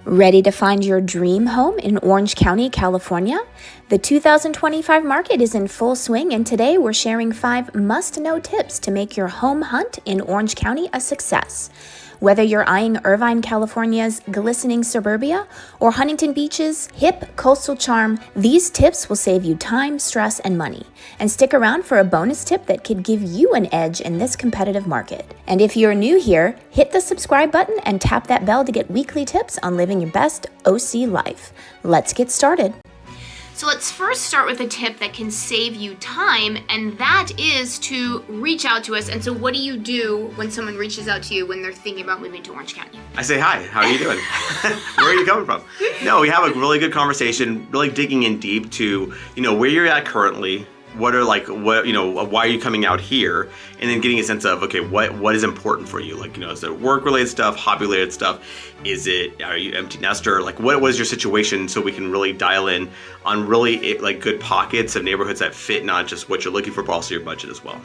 Ready to find your dream home in Orange County, California? The 2025 market is in full swing, and today we're sharing 5 must-know tips to make your home hunt in Orange County a success. Whether you're eyeing Irvine, California's glistening suburbia or Huntington Beach's hip coastal charm, these tips will save you time, stress, and money. And stick around for a bonus tip that could give you an edge in this competitive market. And if you're new here, hit the subscribe button and tap that bell to get weekly tips on living your best OC life. Let's get started. So let's first start with a tip that can save you time, and that is to reach out to us. And so what do you do when someone reaches out to you when they're thinking about moving to Orange County? I say, hi, how are you doing? Where are you coming from? No, we have a really good conversation, really digging in deep to, where you're at currently, why are you coming out here? And then getting a sense of, okay, what is important for you? Is it work-related stuff, hobby-related stuff? Are you empty nester? What was your situation, so we can really dial in on really good pockets of neighborhoods that fit not just what you're looking for, but also your budget as well.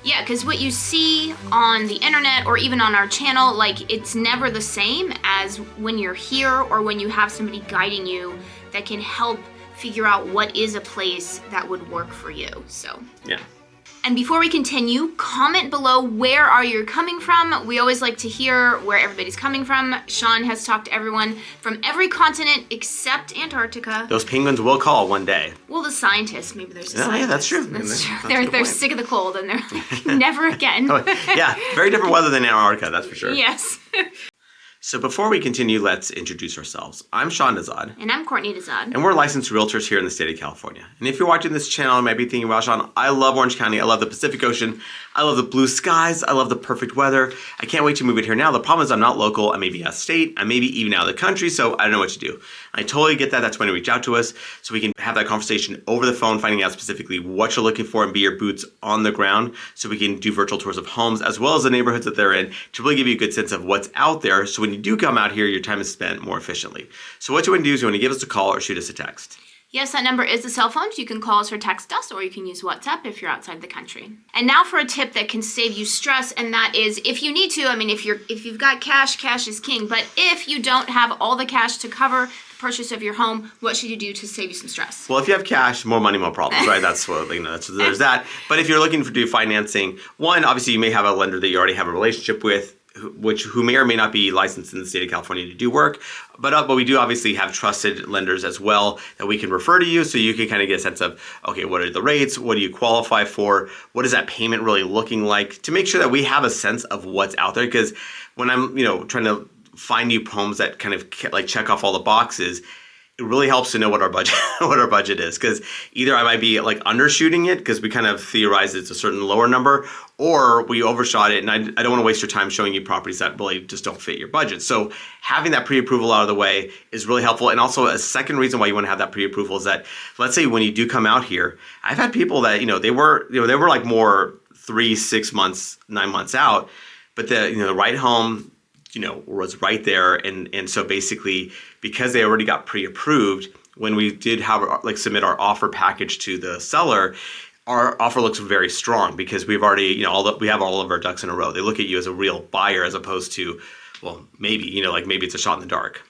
Yeah, because what you see on the internet or even on our channel, it's never the same as when you're here or when you have somebody guiding you that can help figure out what is a place that would work for you. So yeah. And before we continue, comment below where are you coming from. We always like to hear where everybody's coming from. Shawn has talked to everyone from every continent except Antarctica. Those penguins will call one day. Well, the scientists, maybe there's a scientist. Yeah, that's true. That's true. They're sick of the cold and they're like, never again. Yeah, very different weather than Antarctica, that's for sure. Yes. So before we continue, let's introduce ourselves. I'm Shawn Nazad. And I'm Courtney Nazad. And we're licensed realtors here in the state of California. And if you're watching this channel, you might be thinking, wow, Shawn, I love Orange County. I love the Pacific Ocean. I love the blue skies. I love the perfect weather. I can't wait to move it here now. The problem is I'm not local. I may be out of state. I may be even out of the country, so I don't know what to do. I totally get that. That's when you reach out to us so we can have that conversation over the phone, finding out specifically what you're looking for and be your boots on the ground so we can do virtual tours of homes as well as the neighborhoods that they're in to really give you a good sense of what's out there. So when you do come out here, your time is spent more efficiently. So what you want to do is you want to give us a call or shoot us a text. Yes, that number is the cell phone. You can call us or text us, or you can use WhatsApp if you're outside the country. And now for a tip that can save you stress, and that is if you need to, if you've got cash is king. But if you don't have all the cash to cover the purchase of your home, what should you do to save you some stress? Well, if you have cash, more money, more problems, right? That's what, there's that. But if you're looking to do financing, one, obviously you may have a lender that you already have a relationship with, who may or may not be licensed in the state of California to do work, but we do obviously have trusted lenders as well that we can refer to you, so you can kind of get a sense of, okay, what are the rates? What do you qualify for? What is that payment really looking like? To make sure that we have a sense of what's out there, because when I'm trying to find new homes that kind of check off all the boxes, it really helps to know what our budget is, because either I might be undershooting it because we kind of theorize it's a certain lower number, or we overshot it, and I don't want to waste your time showing you properties that really just don't fit your budget. So having that pre-approval out of the way is really helpful. And also a second reason why you want to have that pre-approval is that, let's say when you do come out here, I've had people that they were more 3, 6 months, 9 months out, but the right home was right there. And so basically, because they already got pre-approved, when we did have submit our offer package to the seller, our offer looks very strong because we've already, we have all of our ducks in a row. They look at you as a real buyer as opposed to, well, maybe, maybe it's a shot in the dark.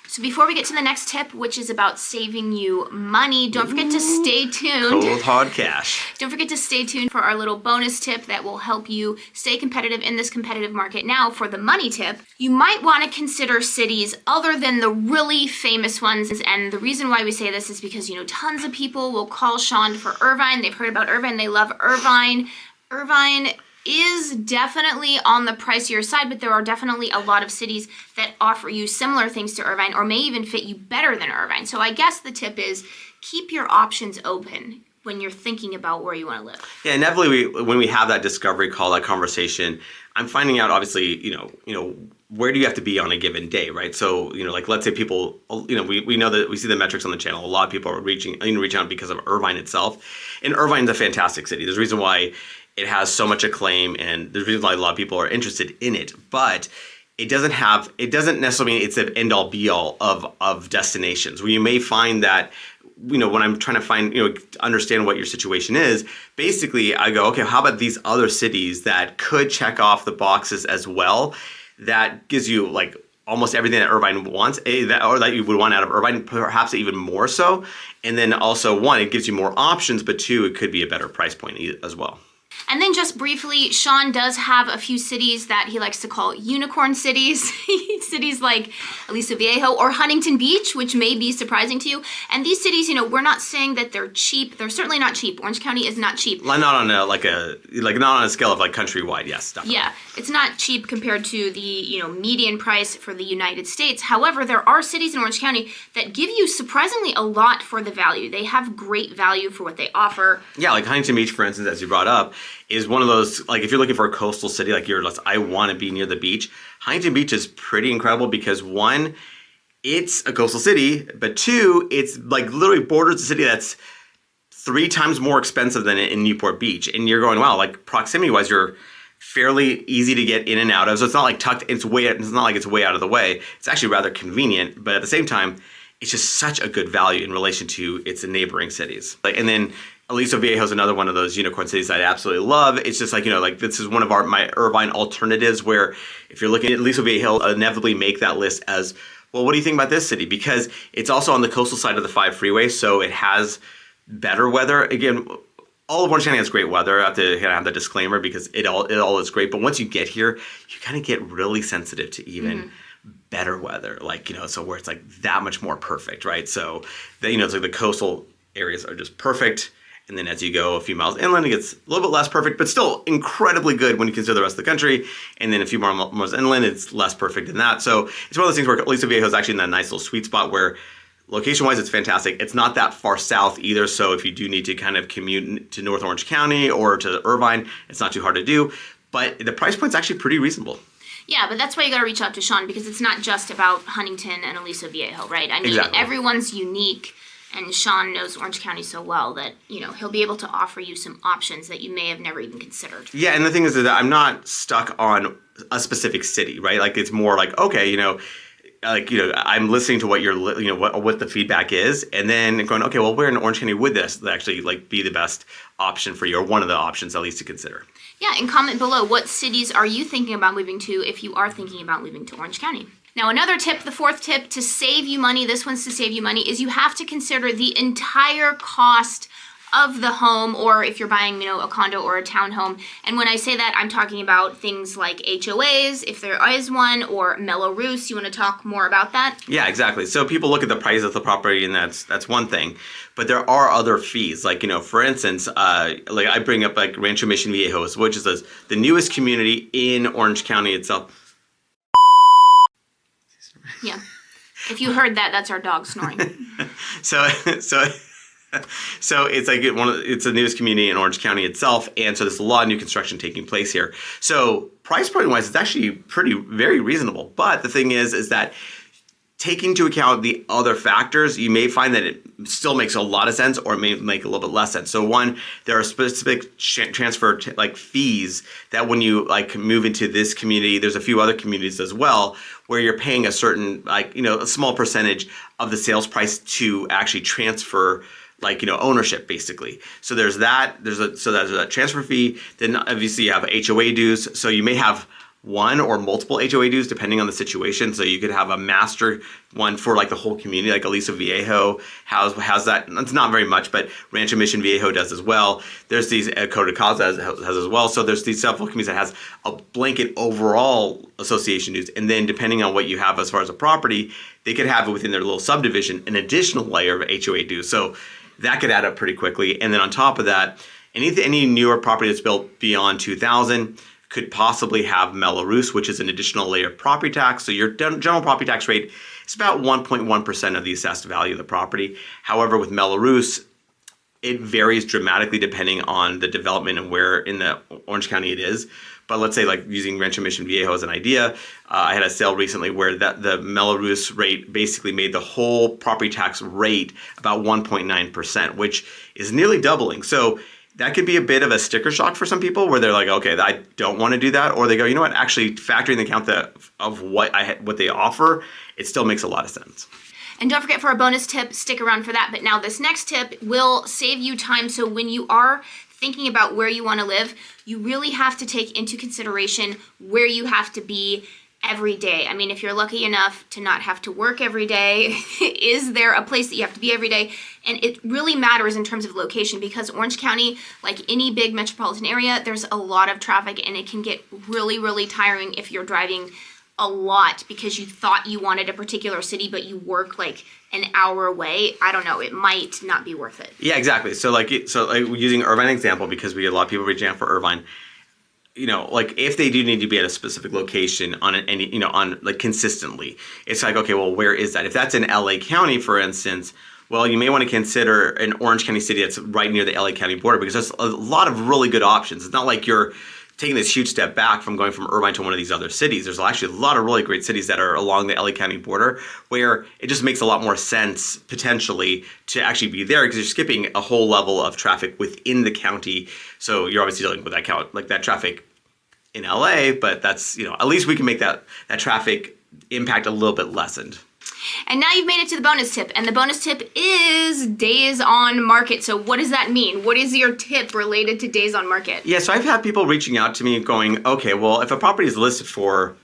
So before we get to the next tip, which is about saving you money, don't forget to stay tuned. Cold hard cash. Don't forget to stay tuned for our little bonus tip that will help you stay competitive in this competitive market. Now, for the money tip, you might want to consider cities other than the really famous ones. And the reason why we say this is because, tons of people will call Shawn for Irvine. They've heard about Irvine. They love Irvine. Irvine is definitely on the pricier side, but there are definitely a lot of cities that offer you similar things to Irvine or may even fit you better than Irvine. So I guess the tip is keep your options open when you're thinking about where you want to live. Yeah, inevitably, when we have that discovery call, that conversation, I'm finding out, obviously, where do you have to be on a given day, right? So, let's say people, we know that we see the metrics on the channel. A lot of people are reaching out because of Irvine itself. And Irvine's a fantastic city. There's a reason why it has so much acclaim, and there's a reason why a lot of people are interested in it. But it doesn't necessarily mean it's an end-all be-all of destinations. Where you may find that, when I'm trying to understand what your situation is, basically I go, okay, how about these other cities that could check off the boxes as well? That gives you almost everything that Irvine wants, or that you would want out of Irvine, perhaps even more so. And then also, one, it gives you more options, but two, it could be a better price point as well. And then just briefly, Shawn does have a few cities that he likes to call unicorn cities. Cities like Aliso Viejo or Huntington Beach, which may be surprising to you. And these cities, we're not saying that they're cheap. They're certainly not cheap. Orange County is not cheap. Not on not on a scale of like countrywide, yes. Definitely. Yeah, it's not cheap compared to the median price for the United States. However, there are cities in Orange County that give you surprisingly a lot for the value. They have great value for what they offer. Yeah, like Huntington Beach, for instance, as you brought up, is one of those, like if you're looking for a coastal city, like I want to be near the beach, Huntington Beach is pretty incredible because one, it's a coastal city, but two, it's like literally borders a city that's 3 times more expensive than in Newport Beach. And you're going, wow, like proximity wise, you're fairly easy to get in and out of. So it's not like it's not like it's way out of the way. It's actually rather convenient, but at the same time, it's just such a good value in relation to its neighboring cities. And then Aliso Viejo is another one of those unicorn cities I absolutely love. It's just like, this is one of my Irvine alternatives where if you're looking at Aliso Viejo, inevitably make that list as, well, what do you think about this city? Because it's also on the coastal side of the 5 freeway, so it has better weather. Again, all of Orange County has great weather. I have to have the disclaimer because it all is great. But once you get here, you kind of get really sensitive to even better weather, so where it's like that much more perfect, right? So, it's like the coastal areas are just perfect. And then as you go a few miles inland, it gets a little bit less perfect, but still incredibly good when you consider the rest of the country. And then a few more miles inland, it's less perfect than that. So it's one of those things where Aliso Viejo is actually in that nice little sweet spot where location-wise, it's fantastic. It's not that far south either. So if you do need to kind of commute to North Orange County or to Irvine, it's not too hard to do. But the price point's actually pretty reasonable. Yeah, but that's why you got to reach out to Shawn because it's not just about Huntington and Aliso Viejo, right? I mean, exactly. Everyone's unique. And Shawn knows Orange County so well that, he'll be able to offer you some options that you may have never even considered. Yeah, and the thing is that I'm not stuck on a specific city, right? Like, it's more like, okay, I'm listening to what what the feedback is, and then going, okay, well, where in Orange County would this actually be the best option for you, or one of the options at least to consider? Yeah, and comment below, what cities are you thinking about moving to if you are thinking about moving to Orange County? Now, another tip, the 4th tip to save you money, this one's to save you money, is you have to consider the entire cost of the home, or if you're buying, a condo or a townhome. And when I say that, I'm talking about things like HOAs, if there is one, or Mellow Roofs. You want to talk more about that? Yeah, exactly. So people look at the price of the property, and that's one thing. But there are other fees. Like, for instance, I bring up like Rancho Mission Viejos, which is the newest community in Orange County itself. Yeah. If you heard that, that's our dog snoring. So it's like it's the newest community in Orange County itself, and so there's a lot of new construction taking place here. So price point wise, it's actually very reasonable. But the thing is that taking into account the other factors, you may find that it still makes a lot of sense, or it may make a little bit less sense. So one, there are specific transfer fees that when you move into this community, there's a few other communities as well where you're paying a certain a small percentage of the sales price to actually transfer ownership basically. So there's that. There's a transfer fee. Then obviously you have HOA dues. So you may have one or multiple HOA dues depending on the situation. So you could have a master one for the whole community, like Aliso Viejo has that. It's not very much, but Rancho Mission Viejo does as well. There's these Coda Casa has as well. So there's these several communities that has a blanket overall association dues, and then depending on what you have as far as a property, they could have within their little subdivision an additional layer of HOA dues. So that could add up pretty quickly. And then on top of that, any newer property that's built beyond 2000 could possibly have Mellow Roofs, which is an additional layer of property tax. So your general property tax rate is about 1.1% of the assessed value of the property. However, with Mellow Roofs, it varies dramatically depending on the development and where in the Orange County it is. But let's say using Rancho Mission Viejo as an idea, I had a sale recently where the Mellow Roofs rate basically made the whole property tax rate about 1.9%, which is nearly doubling. So that could be a bit of a sticker shock for some people where they're like, okay, I don't want to do that. Or they go, you know what, actually factoring the account of what they offer, it still makes a lot of sense. And don't forget, for a bonus tip, stick around for that. But now this next tip will save you time. So when you are thinking about where you want to live, you really have to take into consideration where you have to be every day. I mean, if you're lucky enough to not have to work every day, is there a place that you have to be every day? And it really matters in terms of location, because Orange County, like any big metropolitan area, there's a lot of traffic, and it can get really, really tiring if you're driving a lot because you thought you wanted a particular city, but you work like an hour away. I don't know. It might not be worth it. Yeah, exactly. So using Irvine example, because we get a lot of people reaching out for Irvine. Like if they do need to be at a specific location consistently, it's like, okay, well, where is that? If that's in LA County, for instance, well, you may want to consider an Orange County city that's right near the LA County border, because there's a lot of really good options. It's not like you're taking this huge step back from going from Irvine to one of these other cities. There's actually a lot of really great cities that are along the LA County border where it just makes a lot more sense potentially to actually be there, because you're skipping a whole level of traffic within the county. So you're obviously dealing with that traffic in LA, but that's, at least we can make that traffic impact a little bit lessened. And now you've made it to the bonus tip, and the bonus tip is days on market. So what does that mean? What is your tip related to days on market? Yeah, so I've had people reaching out to me going, okay, well, if a property is listed for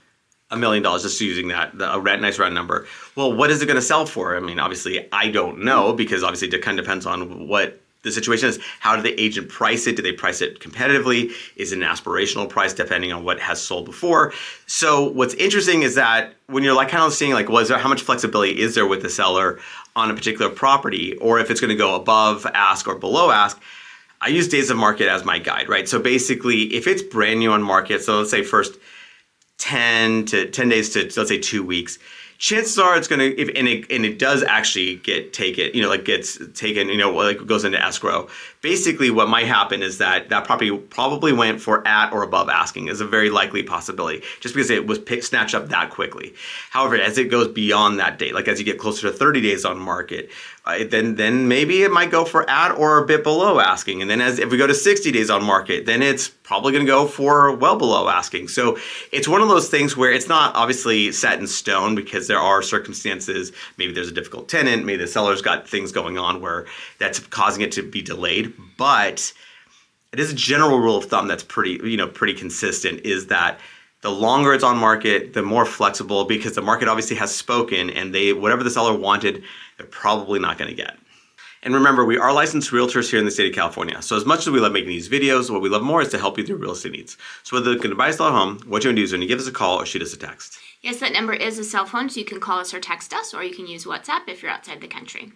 $1 million, just using that, nice round number, well, what is it going to sell for? I mean, obviously, I don't know, because obviously it kind of depends on what the situation is. How do the agent price it? Do they price it competitively? Is it an aspirational price depending on what has sold before? So what's interesting is that when you're kind of seeing how much flexibility is there with the seller on a particular property, or if it's going to go above ask or below ask, I use days of market as my guide, right? So basically, if it's brand new on market, so let's say first 10 days to let's say 2 weeks, chances are it's going to, it does actually get taken, gets taken, goes into escrow. Basically, what might happen is that property probably went for at or above asking, is a very likely possibility, just because it was snatched up that quickly. However, as it goes beyond that date, as you get closer to 30 days on market, then maybe it might go for at or a bit below asking. And then if we go to 60 days on market, then it's probably going to go for well below asking. So it's one of those things where it's not obviously set in stone, because there are circumstances. Maybe there's a difficult tenant. Maybe the seller's got things going on where that's causing it to be delayed. But it is a general rule of thumb that's pretty consistent, is that the longer it's on market, the more flexible, because the market obviously has spoken, and whatever the seller wanted, they're probably not going to get. And remember, we are licensed realtors here in the state of California. So as much as we love making these videos, what we love more is to help you with your real estate needs. So whether you're looking to buy or sell a home, what you want to do is when you give us a call or shoot us a text. Yes, that number is a cell phone, so you can call us or text us, or you can use WhatsApp if you're outside the country.